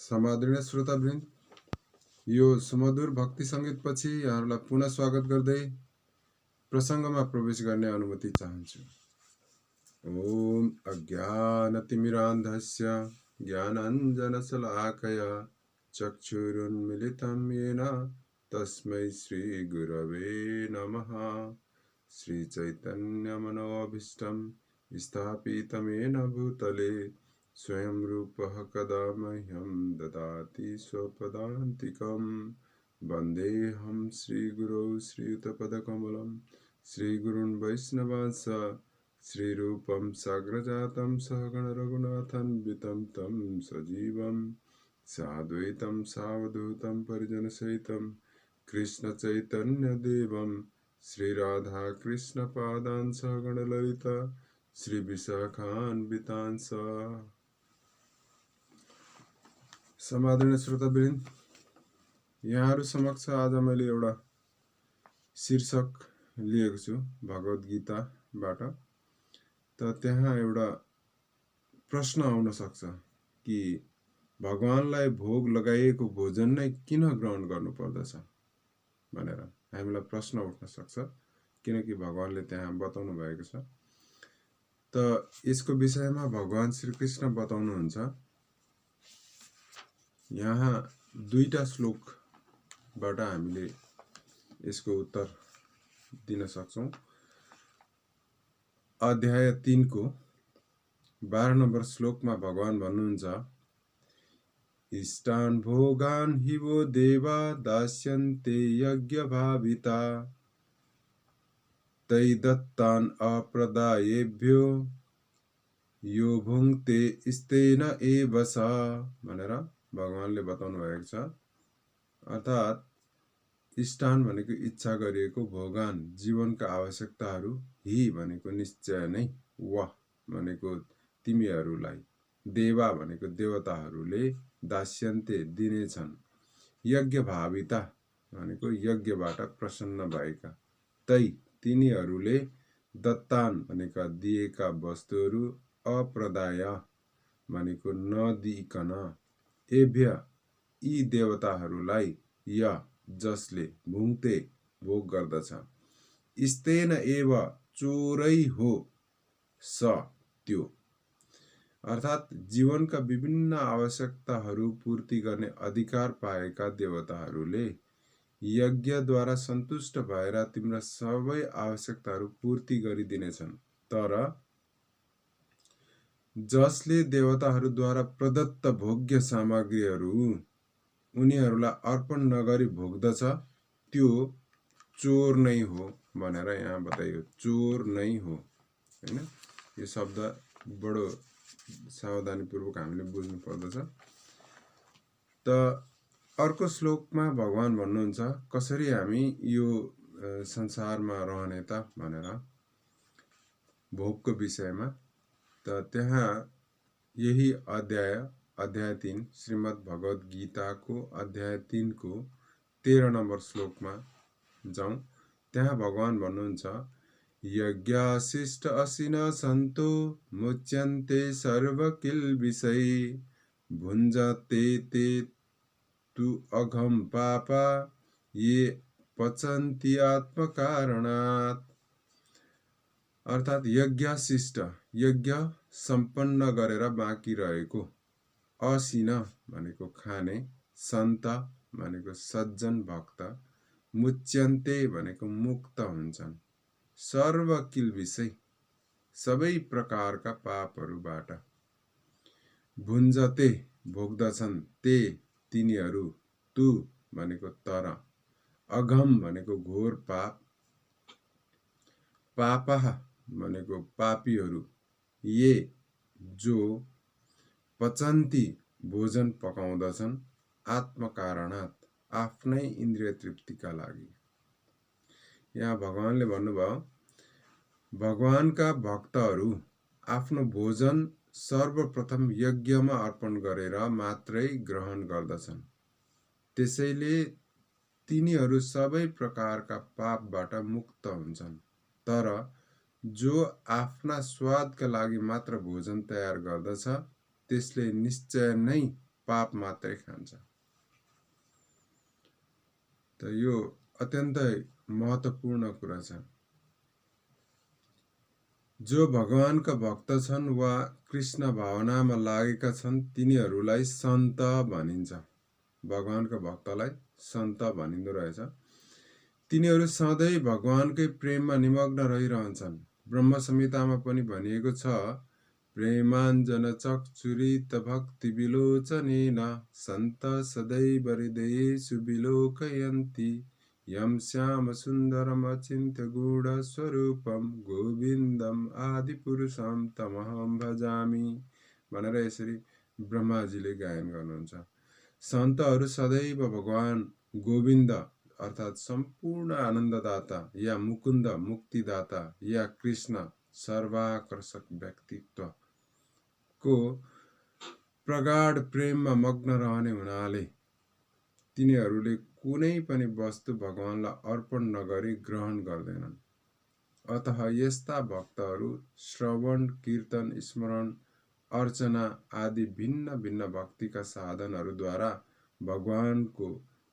समादरणीय श्रोतावृन्द, यो सुमधुर भक्ति सङ्गीत पछि यहाँहरूलाई पुनः स्वागत गर्दै प्रसङ्गमा प्रवेश गर्ने अनुमति चाहन्छु। ओम अज्ञानतिमिरान्धस्य ज्ञानाञ्जनशलाकया चक्षुरुन्मिलितं येन तस्मै श्रीगुरवे नमः। श्रीचैतन्यमनोभीष्टं स्थापितं येन भूतले स्वयं रूपः कदा मह्यं ददाति स्वपदान्तिकं। वन्देऽहं श्रीगुरौ श्रीयुतपदकमलं श्रीगुरुन् वैष्णवांश्च श्रीरूपं साग्रजातं सहगण रघुनाथान्वितं तं सजीवं साद्वैतं सावधूतं परिजनसहितं कृष्णचैतन्यदेवं श्रीराधाकृष्णपादान् सहगण ललिता श्रीविशाखान्वितांश्च। समादरणीय श्रोतावृन्द, यहाँहरू समक्ष आज मैले एउटा शीर्षक लिएको छु भगवत गीताबाट। त त्यहाँ एउटा प्रश्न आउन सक्छ कि भगवानलाई भोग लगाइएको भोजन नै किन ग्रहण गर्नुपर्दछ भनेर हामीलाई प्रश्न उठ्न सक्छ, किनकि भगवानले त्यहाँ बताउनु भएको छ। त यसको विषयमा भगवान श्रीकृष्ण बताउनुहुन्छ। यहाँ दुईटा श्लोकबाट हामीले यसको उत्तर दिन सक्छौं। अध्याय 3 को 12 नम्बर श्लोकमा भगवान भन्नुहुन्छ, इष्टान भोगान हि वो देवा दास्यन्ते यज्ञ भाविता तै दत्तान अप्रदायेभ्यो यो भुङ्क्ते स्तेन एव स भनेर भगवानले बताउनु भएको छ। अर्थात इष्टान भनेको इच्छा गरिएको, भोगान जीवनका आवश्यकताहरू, हि भनेको निश्चय नै, वा भनेको तिमीहरूलाई, देवा भनेको देवताहरूले, दास्यन्ते दिनेछन्, यज्ञ भाविता भनेको यज्ञबाट प्रसन्न भएका, तै तिनीहरूले, दत्तान भनेका दिएका वस्तुहरू, अप्रदाय भनेको नदिइकन, एभ्य यी देवताहरूलाई, य जसले, भुङ्क्ते भोग गर्दछ, स्तेन एव चोरै हो स त्यो। अर्थात जीवनका विभिन्न आवश्यकताहरू पूर्ति गर्ने अधिकार पाएका देवताहरूले यज्ञद्वारा सन्तुष्ट भएर तिम्रा सबै आवश्यकताहरू पूर्ति गरिदिनेछन्। तर जसले देवताहरूद्वारा प्रदत्त भोग्य सामग्रीहरू उनीहरूलाई अर्पण नगरी भोग्दछ त्यो चोर नै हो भनेर यहाँ बताइयो। चोर नै हो, हैन? यो शब्द बडो सावधानीपूर्वक हामीले बुझ्नु पर्दछ। त अर्को श्लोकमा भगवान भन्नुहुन्छ कसरी हामी यो संसारमा रहने त भनेर भोगको विषयमा। त त्यहाँ यही अध्याय 3 श्रीमद् भगवत गीताको अध्याय 3 को 13 नम्बर श्लोकमा जाउँ। त्यहाँ भगवान भन्नुहुन्छ, यज्ञाशिष्ट असिन सन्तो मुच्यन्ते सर्व किल्बिषै भुञ्जते ते तु अघम पापा ये पचन्ति आत्मकारणात्। अर्थात यज्ञाशिष्ट, यज्ञ सम्पन्न गरेर बाँकी रहेको, असिन भनेको खाने, सन्त भनेको सज्जन भक्त, मुच्यन्ते भनेको मुक्त हुन्छन्, सर्व किल्बिषै सबै प्रकारका पापहरूबाट, भुञ्जते भोग्दछन्, ते तिनीहरू, तु भनेको तर, अघम भनेको घोर पाप, पापः भनेको पापीहरू, ये जो, पचन्ती भोजन पकाउँदछन्, आत्मकारणात् आफ्नै इन्द्रिय तृप्तिका लागि। यहाँ भगवानले भन्नुभयो भगवानका भक्तहरू आफ्नो भोजन सर्वप्रथम यज्ञमा अर्पण गरेर मात्रै ग्रहण गर्दछन्। त्यसैले तिनीहरू सबै प्रकारका पापबाट मुक्त हुन्छन्। तर जो आफ्ना स्वादका लागि मात्र भोजन तयार गर्दछ त्यसले निश्चय नै पाप मात्रै खान्छ। त यो अत्यन्तै महत्त्वपूर्ण कुरा छ। जो भगवानका भक्त छन् वा कृष्ण भावनामा लागेका छन् तिनीहरूलाई सन्त भनिन्छ। भगवानका भक्तलाई सन्त भनिँदो रहेछ। तिनीहरू सधैँ भगवानकै प्रेममा निमग्न रहिरहन्छन्। ब्रह्म संहितामा पनि भनिएको छ, प्रेमाञ्जन चक्षुरित भक्ति विलोचनेन सन्त सदैव हृदयेषु विलोकयन्ति यं श्याम सुन्दरम अचिन्त्य गुण स्वरूपम गोविन्दम आदिपुरुषम तमहं भजामि भनेर यसरी ब्रह्माजीले गायन गर्नुहुन्छ। सन्तहरू सदैव भगवान गोविन्द अर्थात् सम्पूर्ण आनन्ददाता या मुकुन्द मुक्तिदाता या कृष्ण सर्वाकर्षक व्यक्तित्वको प्रगाढ प्रेममा मग्न रहने हुनाले तिनीहरूले कुनै पनि वस्तु भगवानलाई अर्पण नगरी ग्रहण गर्दैनन्। अतः यस्ता भक्तहरू श्रवण कीर्तन स्मरण अर्चना आदि भिन्न भिन्न भक्तिका साधनहरूद्वारा भगवानको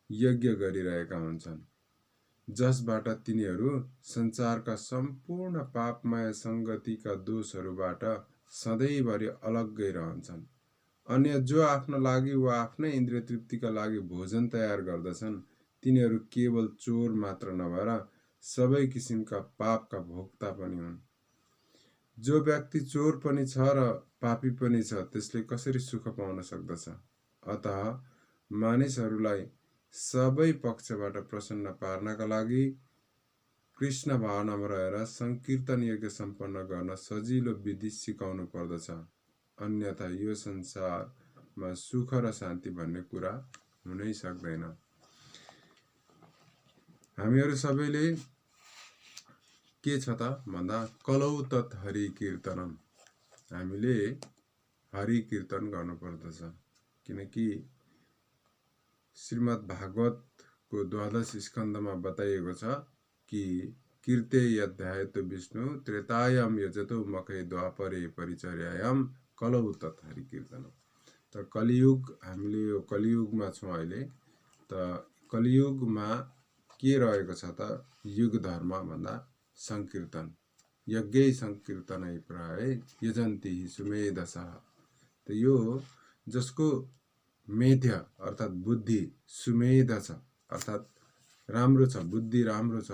यज्ञ गरिरहेका हुन्छन्, जसबाट तिनीहरू संसारका सम्पूर्ण पापमय संगतिका दोषहरूबाट सधैँभरि अलग्गै रहन्छन्। अन्य जो आफ्नो लागि वा आफ्नै इन्द्रिय तृप्तिका लागि भोजन तयार गर्दछन् तिनीहरू केवल चोर मात्र नभएर सबै किसिमका पापका भोक्ता पनि हुन्। जो व्यक्ति चोर पनि छ र पापी पनि छ त्यसले कसरी सुख पाउन सक्दछ? अतः मानिसहरूलाई सबै पक्षबाट प्रसन्न पार्नका लागि कृष्ण भावनामा रहेर संकीर्तन यज्ञ सम्पन्न गर्न सजिलो विधि सिकाउनु पर्दछ। अन्यथा यो संसारमा सुख र शान्ति भन्ने कुरा हुनै सक्दैन। हामीहरू सबैले के छ त भन्दा कलौ तत् हरि कीर्तनम, हामीले हरि कीर्तन गर्नुपर्दछ। किनकि श्रीमद् भागवतको द्वादश स्कन्धमा बताइएको छ कि कीर्ते यध्यायतो विष्णु त्रेतायाम यजतो मखे द्वापरे परिचर्यायाम कलौ तत् हरि कीर्तनम। त कलियुग, हामीले यो कलियुगमा छौँ अहिले। त कलियुगमा के रहेको छ त युग धर्म भन्दा संकीर्तन, यज्ञै संकीर्तनै प्राय यजन्ति सुमेधसः। त यो जसको मेध्य अर्थात् बुद्धि सुमेध छ अर्थात् राम्रो छ, बुद्धि राम्रो छ,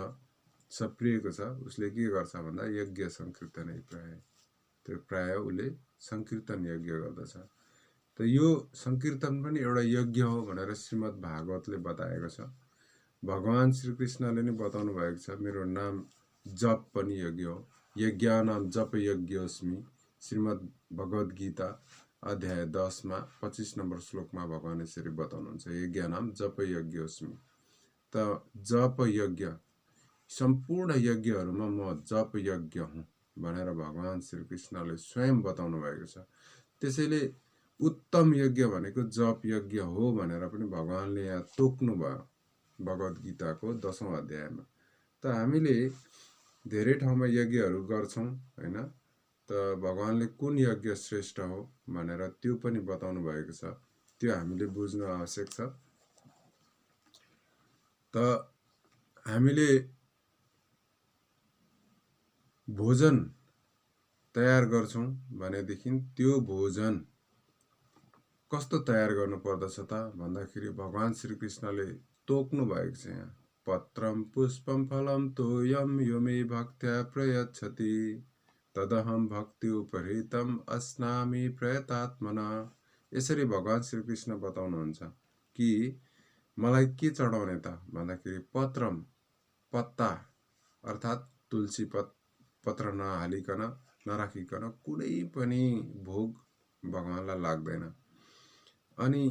सप्रिएको छ, उसले के गर्छ भन्दा यज्ञ संकीर्तनै प्राय उसले संकीर्तन यज्ञ गर्दछ। त यो संकीर्तन पनि एउटा यज्ञ हो भनेर श्रीमद् भागवतले बताएको छ। भगवान श्रीकृष्णले नै बताउनु भएको छ, मेरो नाम जप पनि यज्ञ हो, यज्ञानाम जप यज्ञोस्मि। श्रीमद् भगवद गीता अध्याय 10 मा 25 नम्बर श्लोकमा भगवान यसरी बताउनुहुन्छ, यज्ञानाम जप यज्ञोस्मि। त जप यज्ञ, सम्पूर्ण यज्ञहरूमा म जप यज्ञ हुँ भनेर भगवान श्रीकृष्णले स्वयं बताउनु भएको छ। त्यसैले उत्तम यज्ञ भनेको जप यज्ञ हो भनेर पनि भगवानले यहाँ तोक्नु भयो भगवद गीताको 10औं अध्यायमा। त हामीले धेरै ठाउँमा यज्ञहरू गर्छौँ हैन। त भगवानले कुन यज्ञ श्रेष्ठ हो भनेर त्यो पनि बताउनु भएको छ, त्यो हामीले बुझ्न आवश्यक छ। त हामीले भोजन तयार गर्छौँ भनेदेखि त्यो भोजन कस्तो तयार गर्नु पर्दछ त भन्दाखेरि भगवान श्रीकृष्णले तोक्नु भएको छ यहाँ, पत्रम पुष्पम फलम तोयम यो मे भक्त्या प्रयच्छति तदहम भक्ति उपहृतम अस्नामि प्रयतात्मना। यसरी भगवान श्रीकृष्ण बताउनुहुन्छ कि मलाई के चढाउने त भन्दाखेरि पत्रम, पत्ता अर्थात् तुलसी पत्र नहालिकन नराखिकन कुनै पनि भोग भगवानलाई लाग्दैन। अनि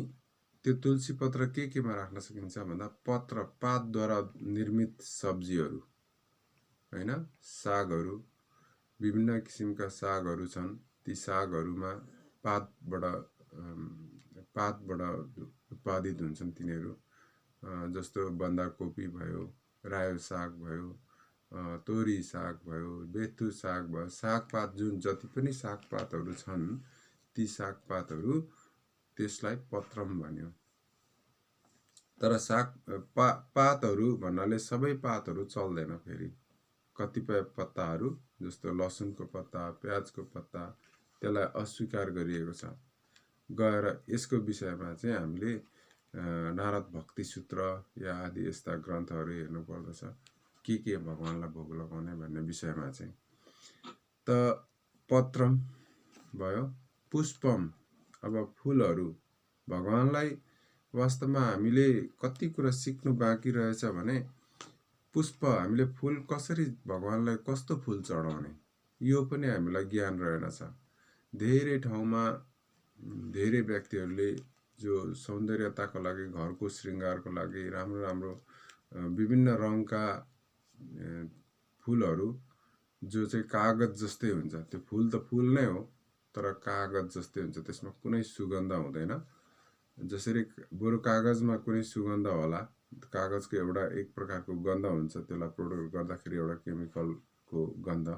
त्यो तुलसी पत्र केमा राख्न सकिन्छ भन्दा पत्र पातद्वारा निर्मित सब्जीहरू हैन, सागहरू, विभिन्न किसिमका सागहरू छन्, ती सागहरूमा पातबाट उत्पादित हुन्छन् तिनीहरू। जस्तो बन्दाकोपी भयो, रायो साग भयो, तोरी साग भयो, बेथु साग भयो, सागपात जुन जति पनि सागपातहरू छन् ती सागपातहरू त्यसलाई पत्रम भन्यो। तर पातहरू भन्नाले सबै पातहरू चल्दैन। फेरि कतिपय पत्ताहरू जस्तो लसुनको पत्ता, प्याजको पत्ता, त्यसलाई अस्वीकार गरिएको छ। गएर यसको विषयमा चाहिँ हामीले नारद भक्ति सूत्र या आदि यस्ता ग्रन्थहरू हेर्नु पर्दछ, के भगवानलाई भोग लगाउने भन्ने विषयमा चाहिँ। त पत्रम भयो। पुष्पम, अब फुलहरू भगवानलाई वास्तवमा हामीले कति कुरा सिक्नु बाँकी रहेछ भने पुष्प, हामीले फुल कसरी भगवानलाई कस्तो फुल चढाउने यो पनि हामीलाई ज्ञान रहेनछ। धेरै ठाउँमा धेरै व्यक्तिहरूले जो सौन्दर्यताको लागि, घरको श्रृङ्गारको लागि राम्रो राम्रो विभिन्न रङका फुलहरू जो चाहिँ कागज जस्तै हुन्छ, त्यो फुल त फुल नै हो तर कागज जस्तै हुन्छ, त्यसमा कुनै सुगन्ध हुँदैन। जसरी बरु कागजमा कुनै सुगन्ध होला, कागजको एउटा एक प्रकारको गन्ध हुन्छ, त्यसलाई प्रोड्युस गर्दाखेरि एउटा केमिकलको गन्ध,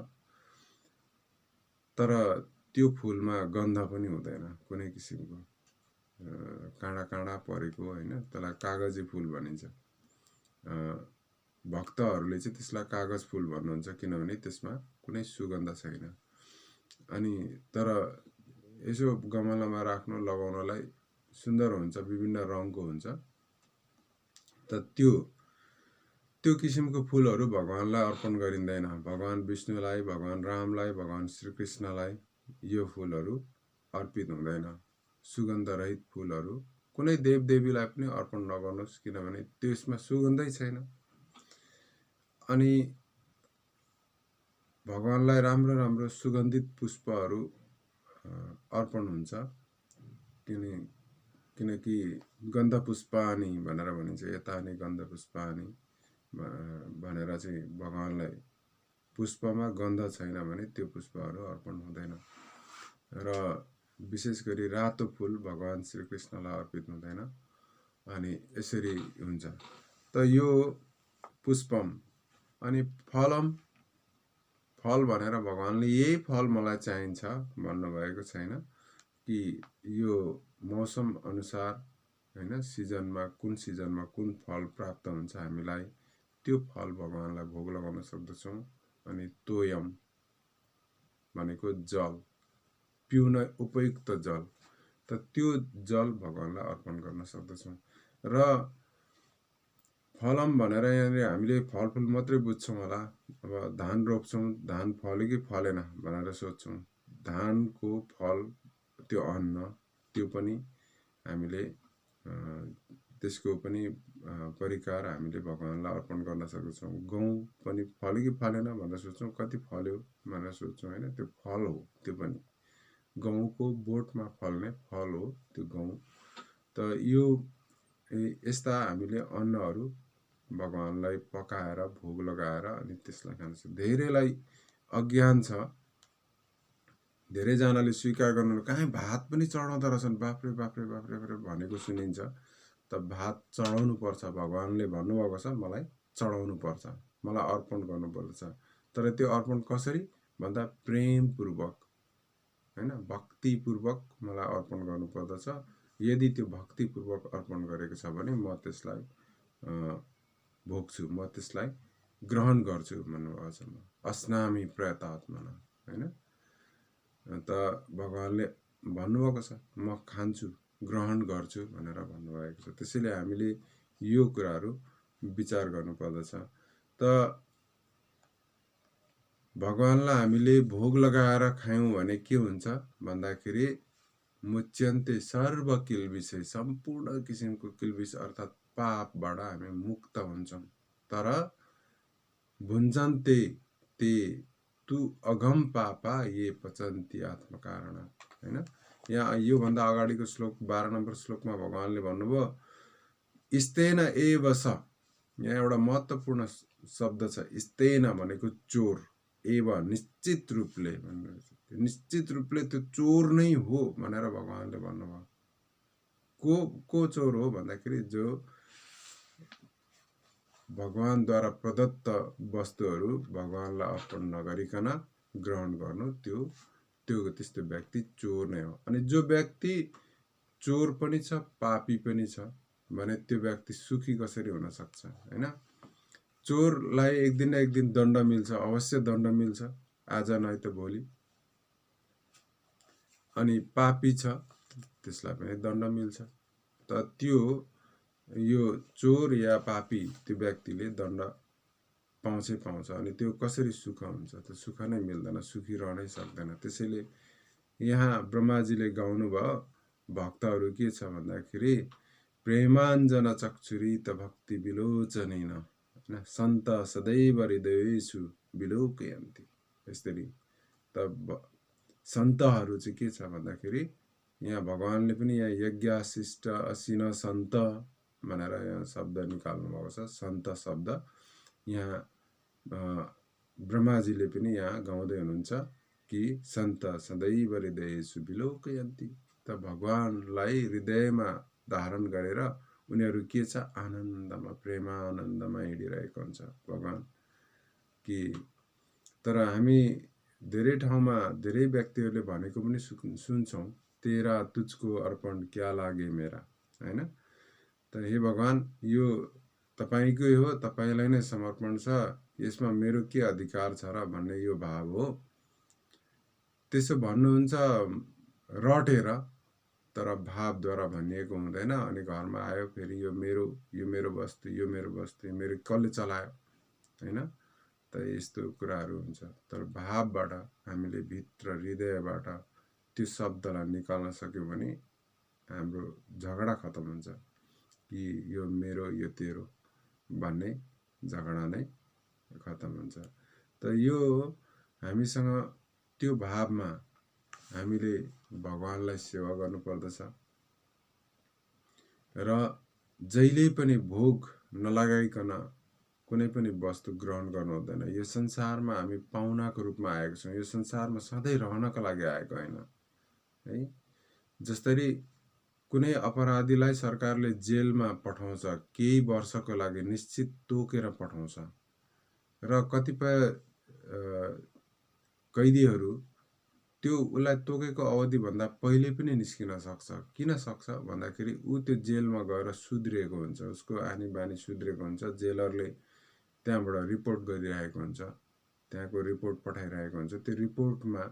तर त्यो फुलमा गन्ध पनि हुँदैन कुनै किसिमको, काँडा काँडा परेको होइन, त्यसलाई कागजी फुल भनिन्छ। भक्तहरूले चाहिँ त्यसलाई कागज फुल भन्नुहुन्छ, किनभने त्यसमा कुनै सुगन्ध छैन। अनि तर यसो गमलामा राख्नु लगाउनलाई सुन्दर हुन्छ, विभिन्न रङको हुन्छ। त त्यो किसिमको फुलहरू भगवानलाई अर्पण गरिँदैन। भगवान विष्णुलाई, भगवान रामलाई, भगवान श्रीकृष्णलाई यो फुलहरू अर्पित हुँदैन। सुगन्धरहित फुलहरू कुनै देवदेवीलाई पनि अर्पण नगर्नुहोस्, किनभने त्यसमा सुगन्धै छैन। अनि भगवानलाई राम्रो राम्रो सुगन्धित पुष्पहरू अर्पण हुन्छ, किनकि गन्ध पुष्पानी भनेर भनिन्छ। यतानी गन्ध पुष्पानी भनेर चाहिँ भगवानलाई पुष्पमा गन्ध छैन भने त्यो पुष्पहरू अर्पण हुँदैन। र विशेष गरी रातो फुल भगवान श्रीकृष्णलाई अर्पित हुँदैन। अनि यसरी हुन्छ। त यो पुष्पम। अनि फलम, फल भनेर भगवानले यही फल मलाई चाहिन्छ भन्नुभएको छैन कि यो मौसम अनुसार होइन, सिजनमा कुन फल प्राप्त हुन्छ हामीलाई, त्यो फल भगवानलाई भोग लगाउन सक्दछौँ। अनि तोयम भनेको जल, पिउन उपयुक्त जल, त त्यो जल भगवानलाई अर्पण गर्न सक्दछौँ। र फलम भनेर यहाँनिर हामीले फलफुल मात्रै बुझ्छौँ होला। अब धान रोप्छौँ, धान फल्यो कि फलेन भनेर सोध्छौँ। धानको फल, त्यो अन्न, त्यो पनि हामीले त्यसको पनि परिकार हामीले भगवानलाई अर्पण गर्न सक्दछौँ। गहुँ पनि फल्यो कि फलेन भनेर सोध्छौँ, कति फल्यो भनेर सोध्छौँ होइन, त्यो फल हो। त्यो पनि गहुँको बोटमा फल्ने फल हो त्यो गहुँ। त यो यस्ता हामीले अन्नहरू भगवानलाई पकाएर भोग लगाएर अनि त्यसलाई खान्छ। धेरैलाई अज्ञान छ, धेरैजनाले स्वीकार गर्नु, कहीँ भात पनि चढाउँदो रहेछन्, बाफ्रे बाफ्रे बाफ्रे बाफ्रे भनेको सुनिन्छ। त भात चढाउनु पर्छ, भगवानले भन्नुभएको छ मलाई चढाउनु पर्छ, मलाई अर्पण गर्नुपर्दछ। तर त्यो अर्पण कसरी भन्दा प्रेमपूर्वक होइन, भक्तिपूर्वक मलाई अर्पण गर्नुपर्दछ। यदि त्यो भक्तिपूर्वक अर्पण गरेको छ भने म त्यसलाई भोग्छु, म त्यसलाई ग्रहण गर्छु भन्नुभएको छ। म अस्नामी प्रयतात्मना होइन। त भगवानले भन्नुभएको छ म खान्छु, ग्रहण गर्छु भनेर भन्नुभएको छ। त्यसैले हामीले यो कुराहरू विचार गर्नुपर्दछ। त भगवानलाई हामीले भोग लगाएर खायौँ भने के हुन्छ भन्दाखेरि मुच्यन्ते सर्व किल्बिषै, सम्पूर्ण किसिमको किल्बिष अर्थात् पापबाट हामी मुक्त हुन्छौँ। तर भुञ्जन्ते ते तु अघम पापा ये पचन्ती आत्मकारण होइन। यहाँ योभन्दा अगाडिको श्लोक 12 नम्बर श्लोकमा भगवानले भन्नुभयो स्तेन एव स। यहाँ एउटा महत्त्वपूर्ण शब्द छ, स्तेन भनेको चोर, एव निश्चित रूपले भन्नुहुन्छ, निश्चित रूपले त्यो चोर नै हो भनेर भगवानले भन्नुभयो। को चोर हो भन्दाखेरि जो भगवानद्वारा प्रदत्त वस्तुहरू भगवानलाई अर्पण नगरिकन ग्रहण गर्नु, त्यो त्यस्तो व्यक्ति चोर नै हो। अनि जो व्यक्ति चोर पनि छ पापी पनि छ भने त्यो व्यक्ति सुखी कसरी हुन सक्छ हैन? चोरलाई एक दिन न एक दिन दण्ड मिल्छ, अवश्य दण्ड मिल्छ, आज नै त भोलि। अनि पापी छ त्यसलाई पनि दण्ड मिल्छ। त त्यो यो चोर या पापी त्यो व्यक्तिले दण्ड पाउँछै पाउँछ। अनि त्यो कसरी सुख हुन्छ? त सुख नै मिल्दैन, सुखी रहनै सक्दैन। त्यसैले यहाँ ब्रह्माजीले गाउनु भयो, भक्तहरू के छ भन्दाखेरि प्रेमाञ्जन चक्षुरित भक्ति विलोचनेन हैन, सन्त सदैव हृदयेषु विलोकयन्ति। यसरी त सन्तहरू चाहिँ के छ भन्दाखेरि यहाँ भगवानले पनि यहाँ यज्ञशिष्ट असिन सन्त भनेर यहाँ शब्द निकाल्नु भएको छ। सन्त शब्द यहाँ ब्रह्माजीले पनि यहाँ गाउँदै हुनुहुन्छ कि सन्त सदैव हृदयेषु विलोकयन्ति। त भगवानलाई हृदयमा धारण गरेर उनीहरू के छ? आनन्दमा, प्रेमानन्दमा हिँडिरहेको हुन्छ भगवान कि। तर हामी धेरै ठाउँमा धेरै व्यक्तिहरूले भनेको पनि सुन्छौँ, तेरा तुझको अर्पण क्या लागे मेरा हैन? त हे भगवान, यो तपाईकै हो, तपाईलाई नै समर्पण छ, यसमा मेरो के अधिकार छ र भन्ने यो भाव हो। त्यसो भन्नुहुन्छ रटेर, तर भावद्वारा भनिएको हुँदैन। अनि घरमा आयो फेरि यो मेरो वस्तु, यो मेरो वस्तु, मेरो कसले चलायो हैन? त यस्तो कुराहरू हुन्छ। तर भावबाट हामीले भित्र हृदयबाट त्यो शब्दलाई निकाल्न सक्यौँ भने हाम्रो झगडा खतम हुन्छ कि यो मेरो यो तेरो भन्ने झगडा नै खतम हुन्छ। त यो हामीसँग त्यो भावमा हामीले भगवानलाई सेवा गर्नु पर्दछ र जहिले पनि भोग नलगाइकन कुनै पनि वस्तु ग्रहण गर्नु हुँदैन। यो संसारमा हामी पाहुनाको रूपमा आएको छौँ, यो संसारमा सधैँ रहनको लागि आएको होइन है। जसरी कुनै अपराधीलाई सरकारले जेलमा पठाउँछ, केही वर्षको लागि निश्चित तोकेर पठाउँछ र कतिपय कैदीहरू त्यो उसलाई तोकेको अवधिभन्दा पहिले पनि निस्किन सक्छ। किन सक्छ भन्दाखेरि ऊ त्यो जेलमा गएर सुध्रिएको हुन्छ, उसको आनी बानी सुध्रिएको हुन्छ। जेलरले त्यहाँबाट रिपोर्ट गरिरहेको हुन्छ, त्यहाँको रिपोर्ट पठाइरहेको हुन्छ। त्यो रिपोर्टमा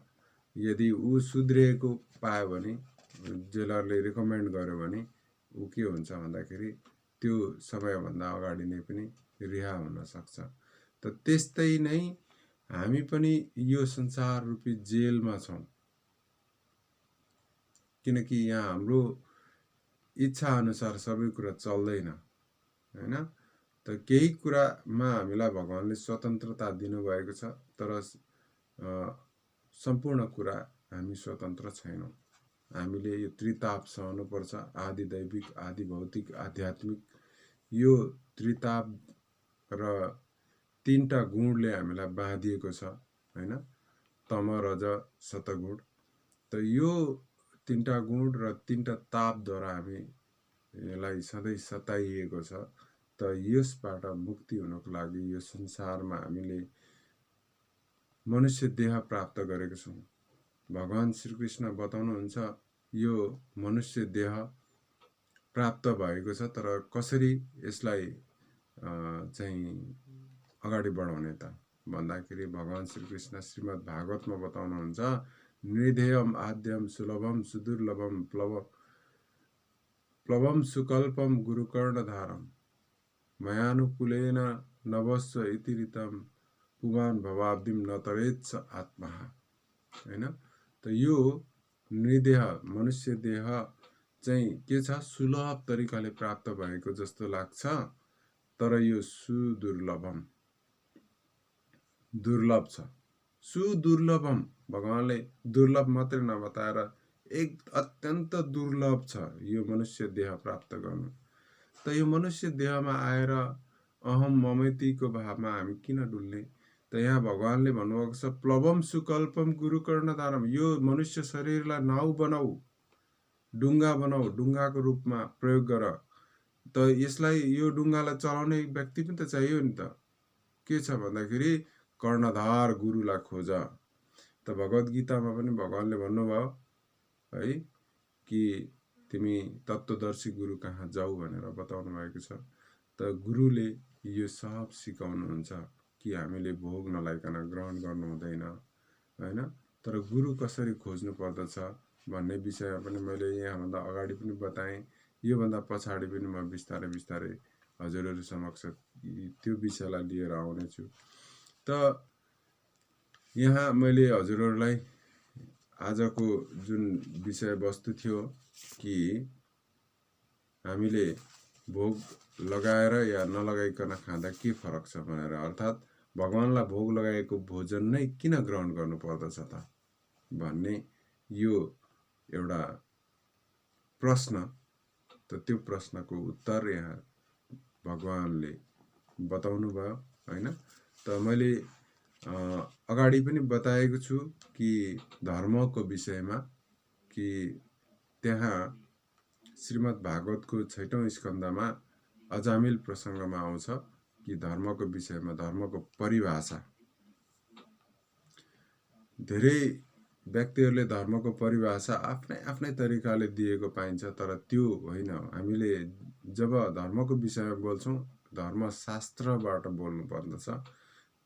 यदि ऊ सुध्रिएको पायो भने, जेलरले रिकमेन्ड गर्यो भने ऊ के हुन्छ भन्दाखेरि त्यो समयभन्दा अगाडि नै पनि रिहा हुन सक्छ। त त्यस्तै नै हामी पनि यो संसार रूपी जेलमा छौँ, किनकि यहाँ हाम्रो इच्छा अनुसार सबै कुरा चल्दैन हैन? त केही कुरामा हामीलाई भगवानले स्वतन्त्रता दिनुभएको छ, तर सम्पूर्ण कुरा हामी स्वतन्त्र छैनौँ। हामीले यो त्रिताप सहनुपर्छ, आदि दैविक, आदि भौतिक, आध्यात्मिक। यो त्रिताप र तीनटा गुणले हामीलाई बाँधिएको छ हैन? तम, रज, सतगुण। त यो तीनटा गुण र तीनटा तापद्वारा हामीलाई सधैँ सताइएको छ। त यसबाट मुक्ति हुनको लागि यो संसारमा हामीले मनुष्य देह प्राप्त गरेको छौँ। भगवान श्रीकृष्ण बताउनुहुन्छ यो मनुष्य देह प्राप्त भएको छ, तर कसरी यसलाई चाहिँ अगाडि बढाउने त भन्दाखेरि भगवान श्रीकृष्ण श्रीमद् भागवतमा बताउनुहुन्छ, निर्धेयम आद्यम सुलभम सुदुर्लभम प्लवम सुकल्पम गुरुकर्णधारम मयानुकूलेन नभस्व इतिरितम पुमान भवाब्दिम न तरेत्स आत्मा हैन? त यो निर्देह मनुष्य देह चाहिँ के छ? सुलभ तरिकाले प्राप्त भएको जस्तो लाग्छ, तर यो सुदुर्लभम, दुर्लभ छ। सुदुर्लभम भगवानले दुर्लभ मात्रै नबताएर एक अत्यन्त दुर्लभ छ यो मनुष्य देह प्राप्त गर्नु। त यो मनुष्य देहमा आएर अहम ममतिको भावमा हामी किन डुल्ने? त यहाँ भगवानले भन्नुभएको छ, प्लवम सुकल्पम गुरुकर्णधारम। यो मनुष्य शरीरलाई नाउ बनाऊ, डुङ्गा बनाऊ, डुङ्गाको रूपमा प्रयोग गर। त यसलाई यो डुङ्गालाई चलाउने व्यक्ति पनि त चाहियो नि त। के छ भन्दाखेरि कर्णधार गुरुलाई खोज। त भगवत गीतामा पनि भगवानले भन्नुभयो है कि तिमी तत्त्वदर्शी गुरु कहाँ जाऊ भनेर बताउनु भएको छ। त गुरुले यो सब सिकाउनुहुन्छ कि हामीले भोग नलाइकन ग्रहण गर्नु हुँदैन हैन। तर गुरु कसरी खोज्नु पर्दछ भन्ने विषयमा पनि मैले यहाँभन्दा अगाडि पनि बताएँ। योभन्दा पछाडि पनि म बिस्तारै बिस्तारै हजुरहरू समक्ष त्यो विषयलाई लिएर आउनेछु। त यहाँ मैले हजुरहरूलाई आजको जुन विषयवस्तु थियो कि हामीले भोग लगाएर या नलगाइकन खाँदा के फरक छ भनेर, अर्थात् भगवानलाई भोग लगाएको भोजन नै किन ग्रहण गर्नु पर्दछ त भन्ने यो एउटा प्रश्न। त त्यो प्रश्नको उत्तर यहाँ भगवानले बताउनु भयो हैन। त मैले अगाडि पनि बताएको छु कि धर्मको विषयमा कि त्यहाँ श्रीमद् भागवतको 6औं स्कन्धमा अजामिल प्रसङ्गमा आउँछ कि धर्मको विषयमा, धर्मको परिभाषा। धेरै व्यक्तिहरूले धर्मको परिभाषा आफ्नै आफ्नै तरिकाले दिएको पाइन्छ, तर त्यो होइन। हामीले जब धर्मको विषयमा बोल्छौँ धर्मशास्त्रबाट बोल्नु पर्दछ।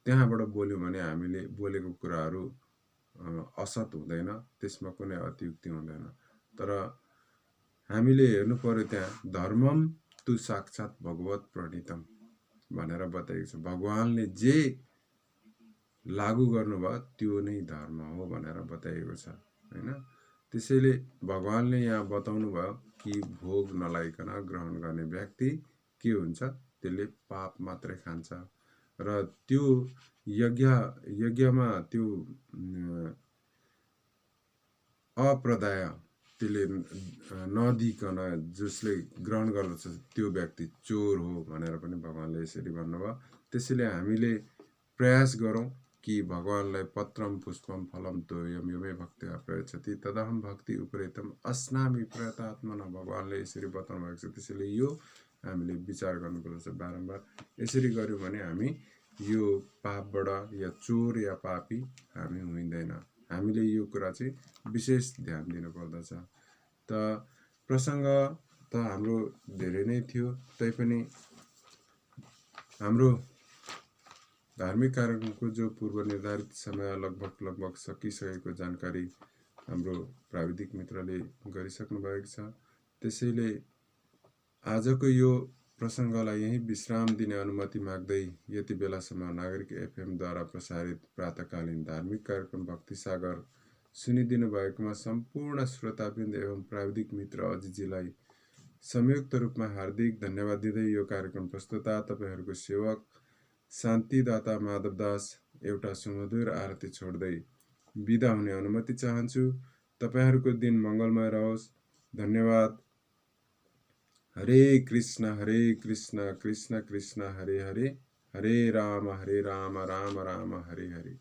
त्यहाँबाट बोल्यौँ भने हामीले बोलेको कुराहरू असत हुँदैन, त्यसमा कुनै अतियुक्ति हुँदैन। तर हामीले हेर्नु पर्यो त्यहाँ धर्मम तु साक्षात् भगवत प्रणीतम भनेर बताइएको छ। भगवानले जे लागू गर्नुभयो त्यो नै धर्म हो भनेर बताइएको छ हैन। त्यसैले भगवानले यहाँ बताउनु भयो कि भोग नलाइकन ग्रहण गर्ने व्यक्ति के हुन्छ, त्यसले पाप मात्रै खान्छ र त्यो यज्ञमा त्यो अप्रदाय त्यसले नदिकन जसले ग्रहण गर्दछ त्यो व्यक्ति चोर हो भनेर पनि भगवानले यसरी भन्नुभयो। त्यसैले हामीले प्रयास गरौँ कि भगवानलाई पत्रम पुष्पम फलम तोयम यो मे भक्त्या प्रयच्छति तदहम भक्ति उपरेतम अस्नामि प्रयतात्मना भगवानले यसरी बताउनु भएको छ। त्यसैले यो हामीले विचार गर्नुपर्दछ बारम्बार। यसरी गर्यौँ भने हामी यो पापबाट या चोर या पापी हामी हुँदैन। हामीले यो कुरा चाहिँ विशेष ध्यान दिनुपर्दछ। त प्रसङ्ग त हाम्रो धेरै नै थियो, तैपनि हाम्रो धार्मिक कार्यक्रमको जो पूर्व निर्धारित समय लगभग सकिसकेको जानकारी हाम्रो प्राविधिक मित्रले गरिसक्नु भएको छ। त्यसैले आजको यो प्रसङ्गलाई यही विश्राम दिने अनुमति माग्दै यति बेलासम्म नागरिक एफएमद्वारा प्रसारित प्रातकालीन धार्मिक कार्यक्रम भक्ति सागर सुनिदिनु भएकोमा सम्पूर्ण श्रोतावृन्द एवं प्राविधिक मित्र अजितजीलाई संयुक्त रूपमा हार्दिक धन्यवाद दिँदै यो कार्यक्रम प्रस्तुता तपाईहरूको सेवक शान्तिदाता माधवदास एउटा सुमधुर आरती छोड्दै बिदा हुने अनुमति चाहन्छु। तपाईहरूको दिन मङ्गलमय रहोस्। धन्यवाद। हरे कृष्ण कृष्ण कृष्ण हरे हरे, हरे राम राम राम हरे हरे।